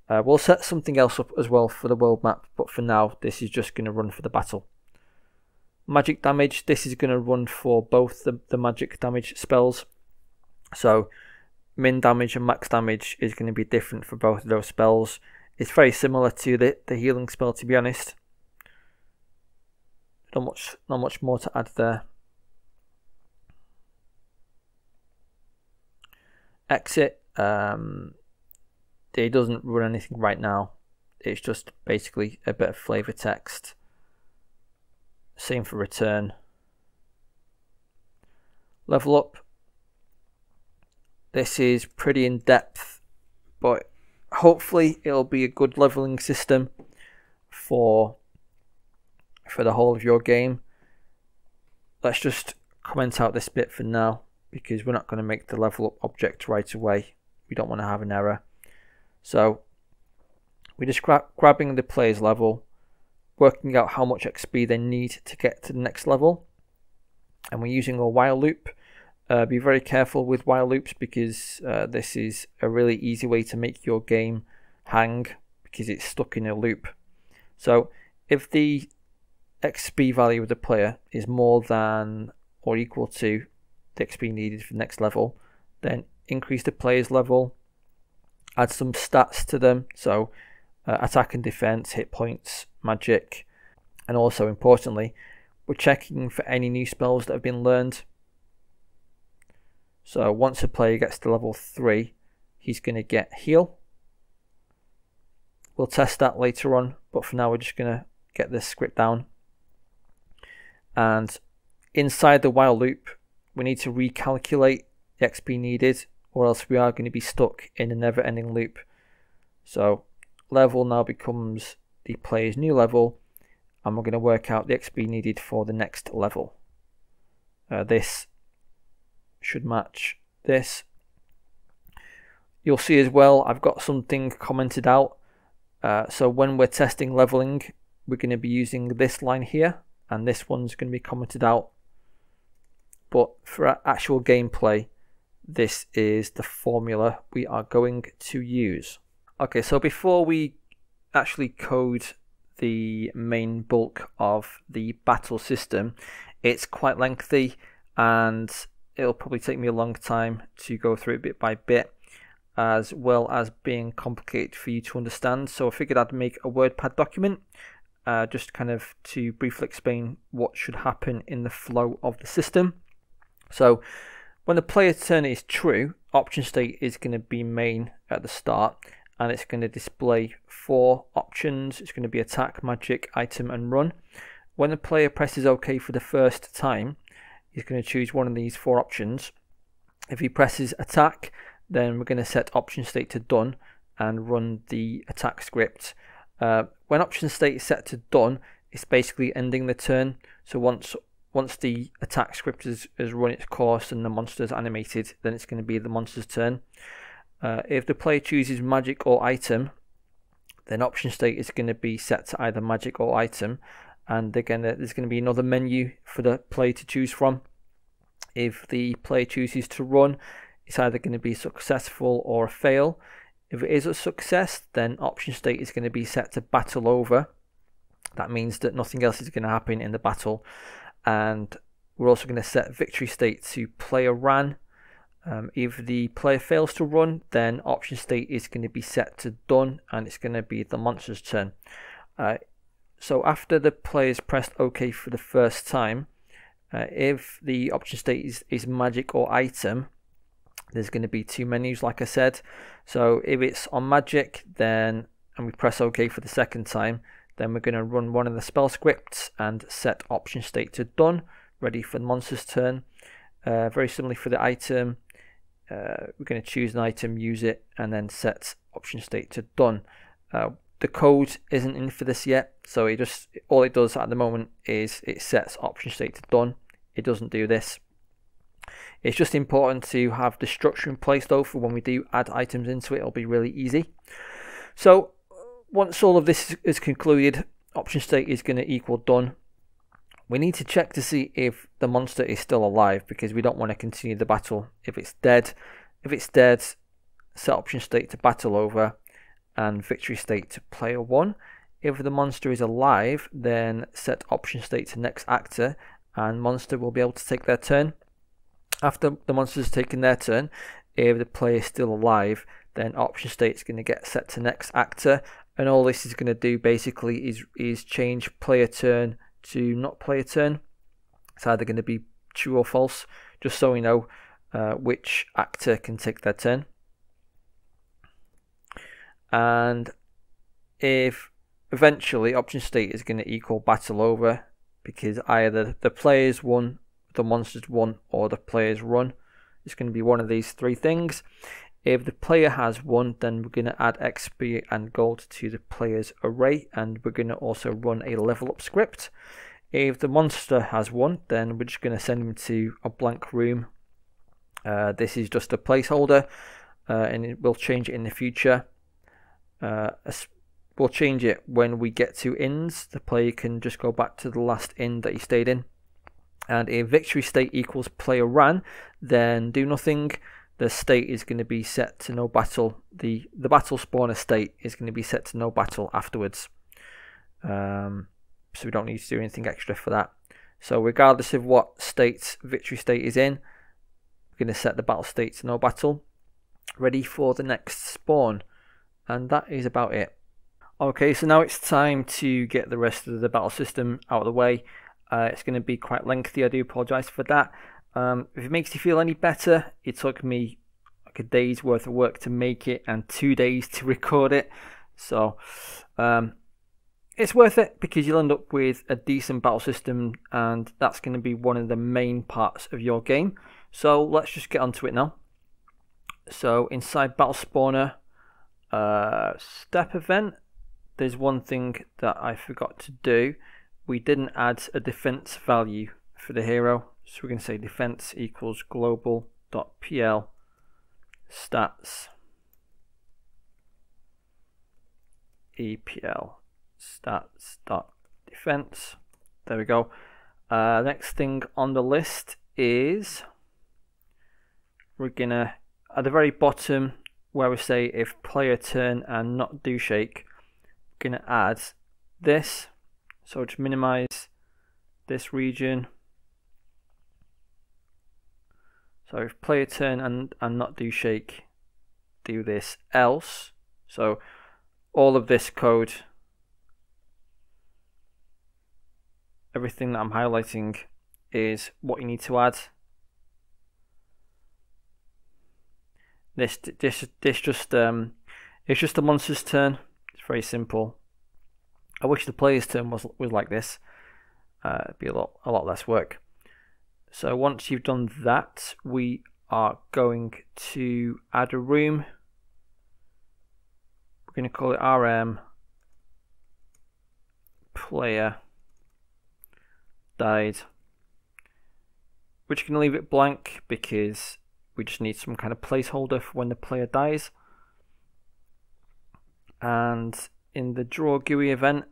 We'll set something else up as well for the world map, but for now this is just going to run for the battle. Magic damage, this is going to run for both the magic damage spells. So min damage and max damage is going to be different for both of those spells. It's very similar to the healing spell, to be honest. Not much more to add there. Exit, it doesn't run anything right now. It's just basically a bit of flavor text. Same for return. Level up. This is pretty in depth, but hopefully it'll be a good leveling system for the whole of your game. Let's just comment out this bit for now, because we're not going to make the level up object right away. We don't want to have an error. So we're just grabbing the player's level, working out how much XP they need to get to the next level, and we're using a while loop. Be very careful with while loops, because this is a really easy way to make your game hang, because it's stuck in a loop. So if the XP value of the player is more than or equal to the XP needed for the next level, then increase the player's level, add some stats to them, so attack and defense, hit points, magic, and also importantly, we're checking for any new spells that have been learned. So once a player gets to level 3, he's going to get heal. We'll test that later on, but for now we're just going to get this script down. And inside the while loop, we need to recalculate the XP needed, or else we are going to be stuck in a never-ending loop. So level now becomes the player's new level, and we're going to work out the XP needed for the next level. This should match this. You'll see as well, I've got something commented out. So when we're testing leveling, we're going to be using this line here, and this one's going to be commented out. But for actual gameplay, this is the formula we are going to use. Okay, so before we actually code the main bulk of the battle system, it's quite lengthy and it'll probably take me a long time to go through it bit by bit, as well as being complicated for you to understand. So I figured I'd make a WordPad document just kind of to briefly explain what should happen in the flow of the system. So when the player turn is true, option state is going to be main at the start, and it's going to display 4 options. It's going to be attack, magic, item, and run. When the player presses OK for the first time, he's going to choose one of these 4 options. If he presses attack, then we're going to set option state to done and run the attack script. When option state is set to done, it's basically ending the turn. So once the attack script has run its course and the monster is animated, then it's going to be the monster's turn. If the player chooses magic or item, then option state is going to be set to either magic or item, and again there's going to be another menu for the player to choose from. If the player chooses to run, it's either going to be successful or a fail. If it is a success, then option state is going to be set to battle over. That means that nothing else is going to happen in the battle. And we're also going to set victory state to player ran. If the player fails to run, then option state is going to be set to done, and it's going to be the monster's turn. So after the player's pressed OK for the first time, if the option state is magic or item, there's going to be 2 menus, like I said. So if it's on magic, then and we press OK for the second time, then we're going to run one of the spell scripts and set option state to done, ready for the monster's turn. Very similarly for the item, we're going to choose an item, use it, and then set option state to done. The code isn't in for this yet, so all it does at the moment is it sets option state to done. It doesn't do this. It's just important to have the structure in place though, for when we do add items into it, it'll be really easy. So once all of this is concluded, option state is going to equal done. We need to check to see if the monster is still alive, because we don't want to continue the battle if it's dead. If it's dead, set option state to battle over, and victory state to player 1. If the monster is alive, then set option state to next actor, and monster will be able to take their turn. After the monster's taken their turn, if the player is still alive, then option state is going to get set to next actor, and all this is going to do basically is change player turn to not player turn. It's either going to be true or false, just so we know which actor can take their turn. And if eventually option state is going to equal battle over, because either the players won, the monsters won, or the players run. It's going to be one of these three things. If the player has won, then we're going to add XP and gold to the player's array, and we're going to also run a level up script. If the monster has won, then we're just going to send him to a blank room. This is just a placeholder, and we'll change it in the future. We'll change it when we get to inns. The player can just go back to the last inn that he stayed in. And if victory state equals player ran, then do nothing. The state is going to be set to no battle. The battle spawner state is going to be set to no battle afterwards. So we don't need to do anything extra for that. So regardless of what state victory state is in, we're going to set the battle state to no battle. Ready for the next spawn. And that is about it. Okay, so now it's time to get the rest of the battle system out of the way. It's going to be quite lengthy, I do apologise for that. If it makes you feel any better, it took me like a day's worth of work to make it and 2 days to record it. So it's worth it because you'll end up with a decent battle system, and that's going to be one of the main parts of your game. So let's just get onto it now. So inside Battle Spawner, step event, there's one thing that I forgot to do. We didn't add a defense value for the hero, so we're going to say defense equals global.pl stats EPL stats.defense. There we go. Next thing on the list is we're gonna, at the very bottom where we say if player turn and not do shake, we're gonna add this. So just minimize this region. So if player turn and not do shake, do this else. So all of this code, everything that I'm highlighting is what you need to add. This just it's just the monster's turn. It's very simple. I wish the player's turn was like this. It'd be a lot less work. So once you've done that, we are going to add a room. We're going to call it RM player died. We're just going to leave it blank because we just need some kind of placeholder for when the player dies. And in the draw GUI event,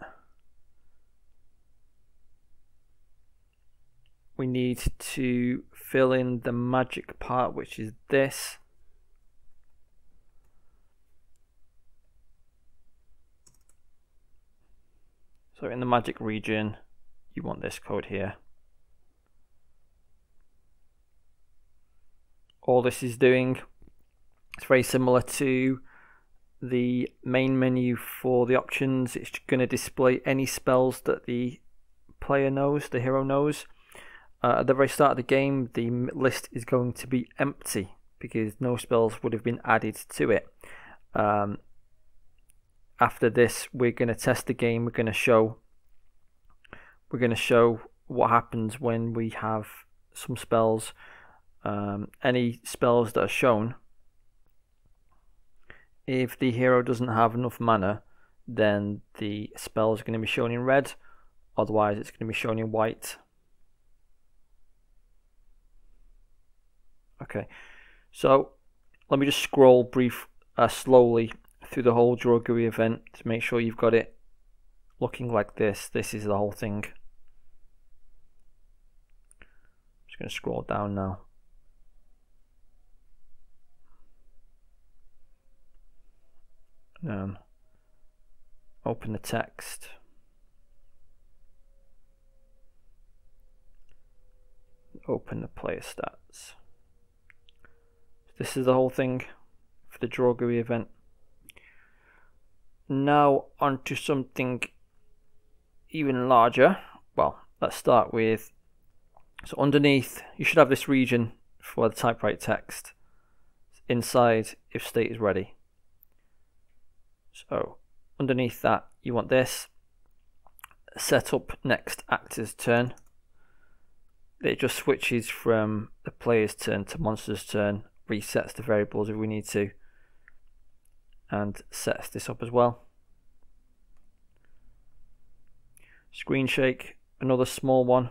we need to fill in the magic part, which is this. So in the magic region, you want this code here. All this is doing, it's very similar to the main menu for the options. It's going to display any spells that the player knows, the hero knows. At the very start of the game, the list is going to be empty because no spells would have been added to it. After this, we're going to test the game. We're going to show what happens when we have some spells. Any spells that are shown, if the hero doesn't have enough mana, then the spell is going to be shown in red, otherwise it's going to be shown in white. Okay, so let me just scroll slowly through the whole draw GUI event to make sure you've got it looking like this. This is the whole thing. I'm just going to scroll down now. open the text, open the player stats. This is the whole thing for the draw GUI event. Now onto something even larger. Well, let's start with, so underneath you should have this region for the typewrite text. Inside, if state is ready. So underneath that you want this, set up next actor's turn. It just switches from the player's turn to monster's turn, resets the variables if we need to, and sets this up as well. Screen shake, another small one.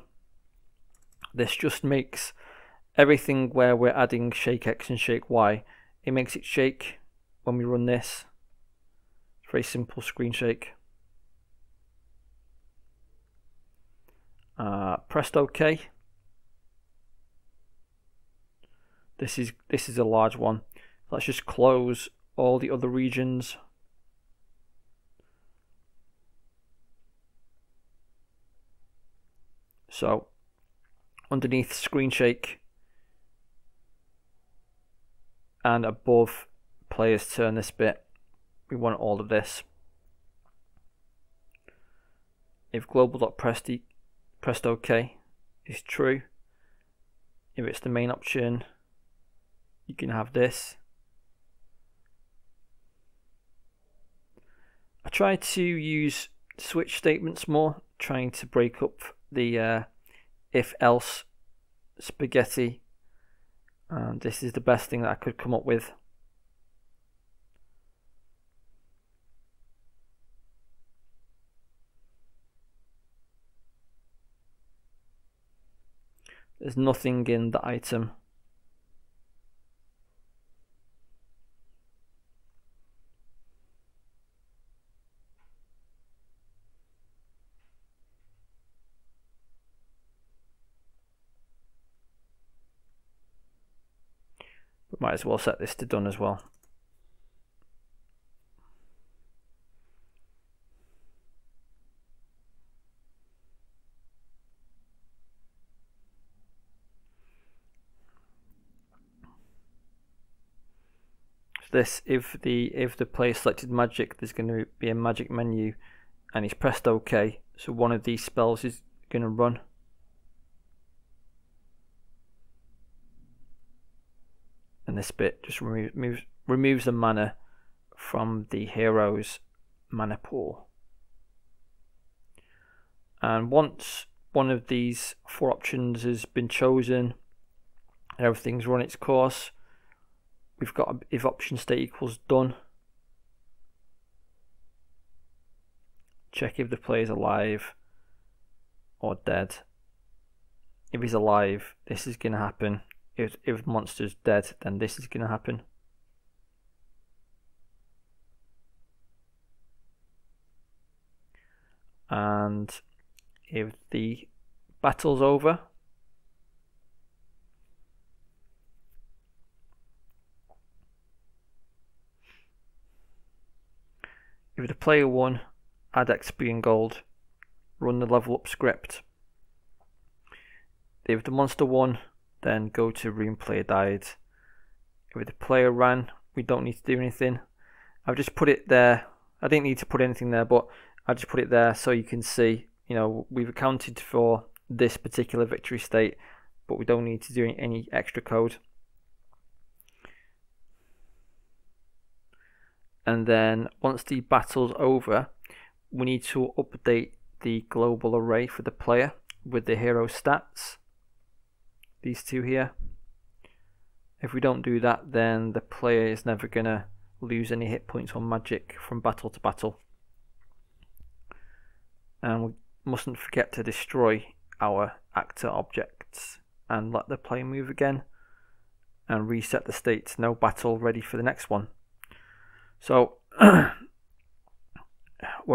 This just makes everything where we're adding shake X and shake Y, it makes it shake when we run this. It's very simple screen shake. Pressed OK. This is a large one. Let's just close all the other regions. So underneath screen shake and above player's turn, this bit, we want all of this. If global.pressed OK is true, if it's the main option, you can have this. I try to use switch statements more, trying to break up the if-else spaghetti, and this is the best thing that I could come up with. There's nothing in the item. We might as well set this to done as well. This, if the player selected magic, there's going to be a magic menu, and he's pressed OK, so one of these spells is going to run. And this bit just removes the mana from the hero's mana pool. And once one of these 4 options has been chosen and everything's run its course, we've got if option state equals done. Check if the player is alive or dead. If he's alive, this is going to happen. If monster's dead, then this is going to happen. And if the battle's over, if the player won, add XP and gold, run the level up script. If the monster won, then go to room player died. If the player ran, we don't need to do anything. I've just put it there. I didn't need to put anything there, but I just put it there so you can see, you know, we've accounted for this particular victory state, but we don't need to do any extra code. And then once the battle's over, we need to update the global array for the player with the hero stats. These two here. If we don't do that, then the player is never going to lose any hit points or magic from battle to battle. And we mustn't forget to destroy our actor objects and let the player move again and reset the state to no battle, ready for the next one. So what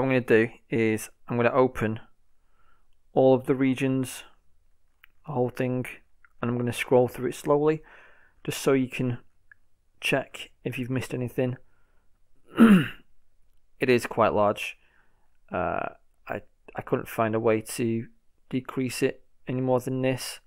I'm going to do is I'm going to open all of the regions, the whole thing, and I'm going to scroll through it slowly just so you can check if you've missed anything. It is quite large. I couldn't find a way to decrease it any more than this.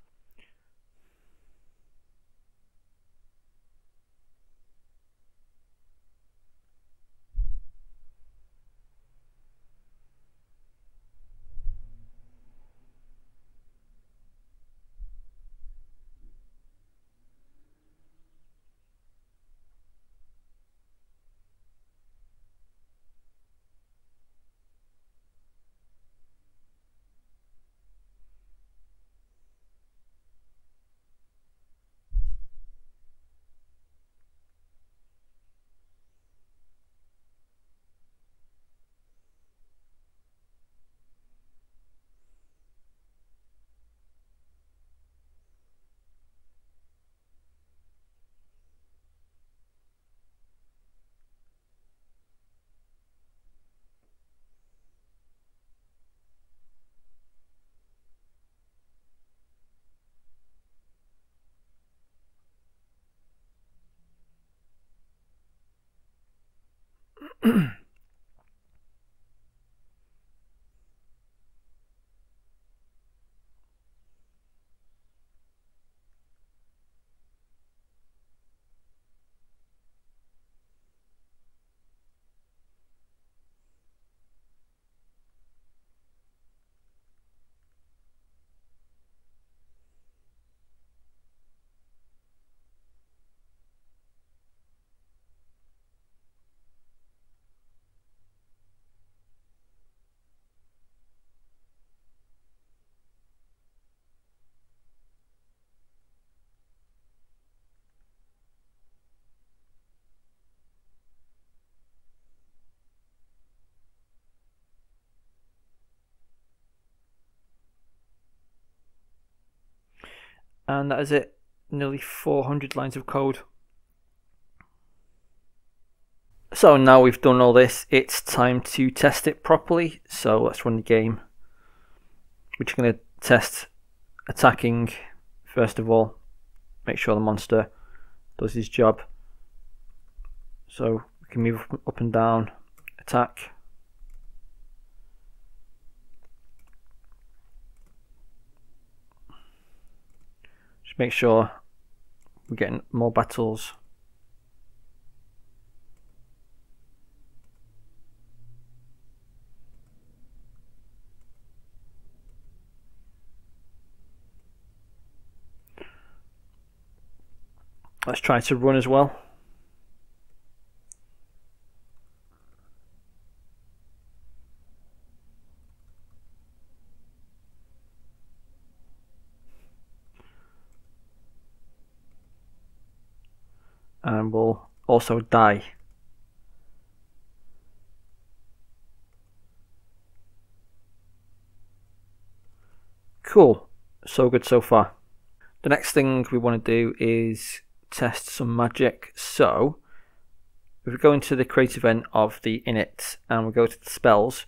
And that is it, nearly 400 lines of code. So now we've done all this, it's time to test it properly. So let's run the game. We're just going to test attacking first of all, make sure the monster does his job. So we can move up and down, attack. Just make sure we're getting more battles. Let's try to run as well. And we'll also die. Cool, so good so far. The next thing we want to do is test some magic. So if we go into the create event of the init and we go to the spells,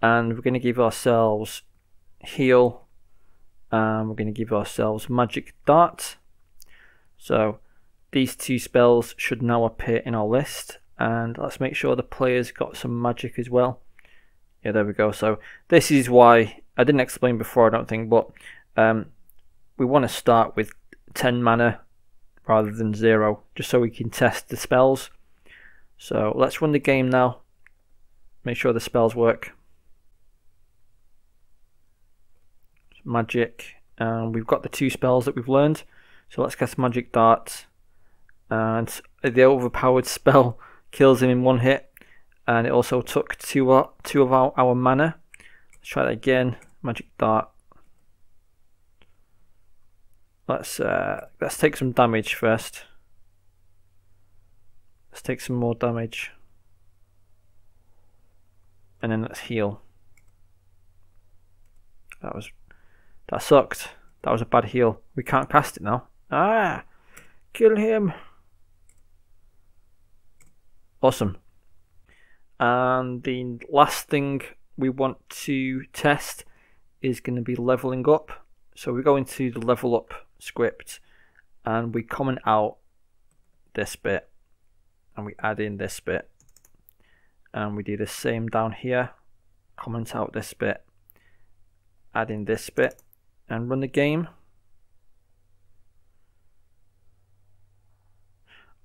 and we're going to give ourselves heal, and we're going to give ourselves magic dart. So these two spells should now appear in our list, and let's make sure the player's got some magic as well. Yeah, there we go. So this is why I didn't explain before, I don't think, but we want to start with 10 mana rather than 0, just so we can test the spells. So let's run the game now, make sure the spells work. Magic, and we've got the two spells that we've learned, so let's cast magic dart, and the overpowered spell kills him in one hit, and it also took two of our mana. Let's try that again. Magic dart. Let's take some damage first. Let's take some more damage, and then let's heal. That sucked. That was a bad heal. We can't cast it now. Ah! Kill him! Awesome. And the last thing we want to test is going to be leveling up. So we go into the level up script and we comment out this bit and we add in this bit, and we do the same down here, comment out this bit, add in this bit, and run the game.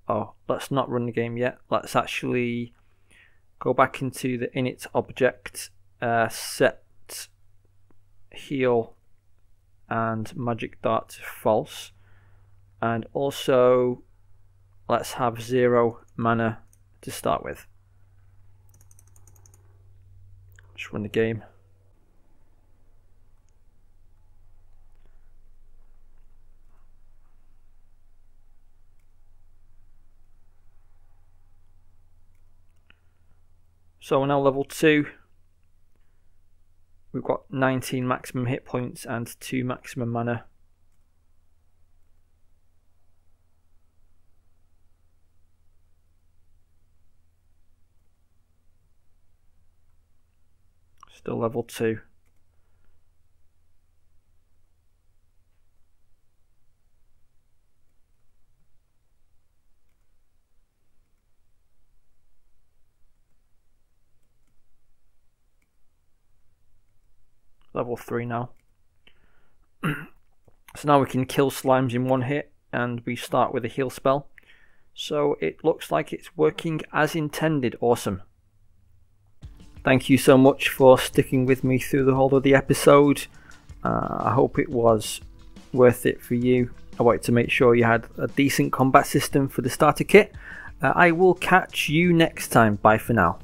Oh, let's not run the game yet. Let's actually go back into the init object, set heal and magic dart to false, and also let's have 0 mana to start with. Just run the game. So we're now level 2. We've got 19 maximum hit points and 2 maximum mana. Still level 2. Level 3 now. So now we can kill slimes in one hit, and we start with a heal spell. So it looks like it's working as intended. Awesome. Thank you so much for sticking with me through the whole of the episode. I hope it was worth it for you. I wanted to make sure you had a decent combat system for the starter kit. I will catch you next time. Bye for now.